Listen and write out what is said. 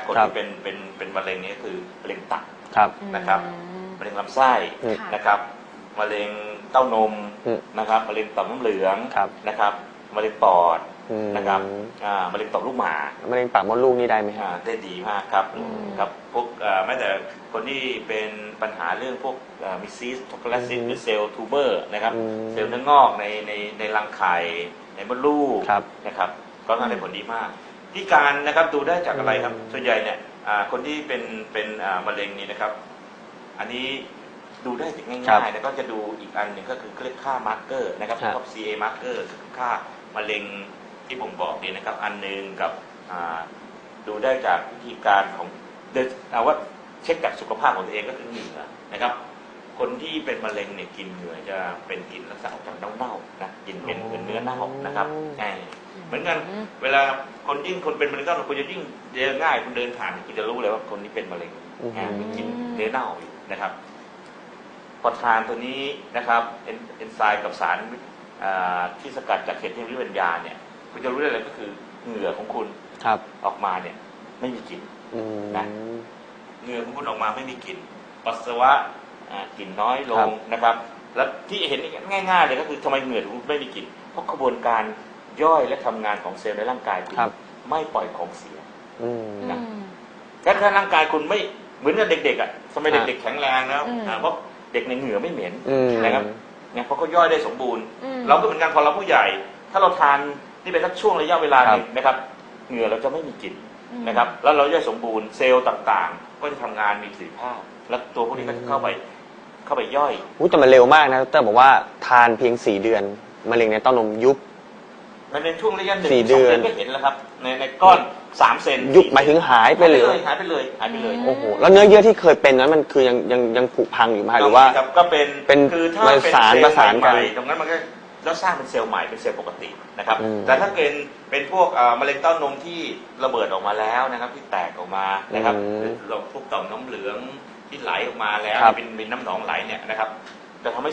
คนที่เป็นมะเร็งนี้คือมะเร็งตับนะครับมะเร็งลำไส้นะครับมะเร็งเต้านมนะครับมะเร็งต่อมน้ำเหลืองนะครับมะเร็งปอดนะครับมะเร็งต่อมลูกหมากมะเร็งปากมดลูกนี่ได้ไหมครับได้ดีมากครับครับพวกแม้แต่คนที่เป็นปัญหาเรื่องพวกมีซีสช็อกโกแลตซิสหรือเซลล์ทูเบอร์นะครับเซลล์เนื้องอกในรังไข่ในมดลูกนะครับก็ได้ผลดีมากที่การนะครับดูได้จากอะไรครับส่วนใหญ่เนี่ยคนที่เป็นมะเร็งนี่นะครับอันนี้ดูได้ง่ายๆแล้วก็จะดูอีกอันหนึ่งก็คือเรียกค่ามาร์กเกอร์นะครับพวก CA marker คือค่ามะเร็งที่ผมบอกนี่นะครับอันหนึ่งกับดูได้จากวิธีการของเอาว่าเช็คจากสุขภาพของตัวเองก็คือเหงื่อนะครับคนที่เป็นมะเร็งเนี่ยกินเหงื่อจะเป็นกลิ่นลักษณะของเน่าๆนะกลิ่นเป็นเหมือนเนื้อเน่านะครับเหมือนกันเวลาคนเป็นมะเร็งก็คุณจะยิ่งเจอง่ายคุณเดินผ่านคุณจะรู้เลยว่าคนนี้เป็นมะเร็งมีกลิ่นเนื้อเน่าอยู่นะครับพอทานตัวนี้นะครับเอนไซม์กับสารที่สกัดจากเห็ดที่วิญญาณเนี่ยคุณจะรู้ได้เลยก็คือเหงื่อของคุณออกมาเนี่ยไม่มีกลิ่นนะเหงื่อของคุณออกมาไม่มีกลิ่นปัสสาวะกลิ่นน้อยลงนะครับแล้วที่เห็นง่ายๆเลยก็คือทำไมเหงื่อถึงไม่มีกลิ่นเพราะกระบวนการย่อยและทำงานของเซลล์ในร่างกายคุณไม่ปล่อยของเสียนะถ้าร่างกายคุณไม่เหมือนกับเด็กๆอ่ะสมัยเด็กๆแข็งแรงแล้วเพราะเด็กในเหงื่อไม่เหม็นนะครับเนี่ยเพราะเขาย่อยได้สมบูรณ์เราก็เหมือนกันพอเราผู้ใหญ่ถ้าเราทานนี่เป็นสักช่วงระยะเวลาหนึ่งนะครับเหงื่อเราจะไม่มีกลิ่นนะครับแล้วเราย่อยสมบูรณ์เซลล์ต่างๆก็จะทำงานมีประสิทธิภาพแล้วตัวพวกนี้ก็จะเข้าไปย่อยแต่มันเร็วมากนะดร.บอกว่าทานเพียง4 เดือนมะเร็งในเต้านมยุบมันเป็นช่วงระยะ1-2 เดือนก็เห็นแล้วครับในก้อน3 เซนยุบหมายถึงหายไปเลยหายไปเลยโอ้โหแล้วเนื้อเยื่อที่เคยเป็นนั้นมันคือยังผุพังอยู่ไหมหรือว่าก็เป็นคือถ้าเป็นสารประสานกันตรงนั้นมันก็แล้วสร้างเป็นเซลล์ใหม่เป็นเซลล์ปกตินะครับแต่ถ้าเป็นพวกมะเร็งเต้านมที่ระเบิดออกมาแล้วนะครับที่แตกออกมานะครับหรือพวกต่อมน้ำเหลืองที่ไหลออกมาแล้วเป็นน้ำหนองไหลเนี่ยนะครับจะทำให้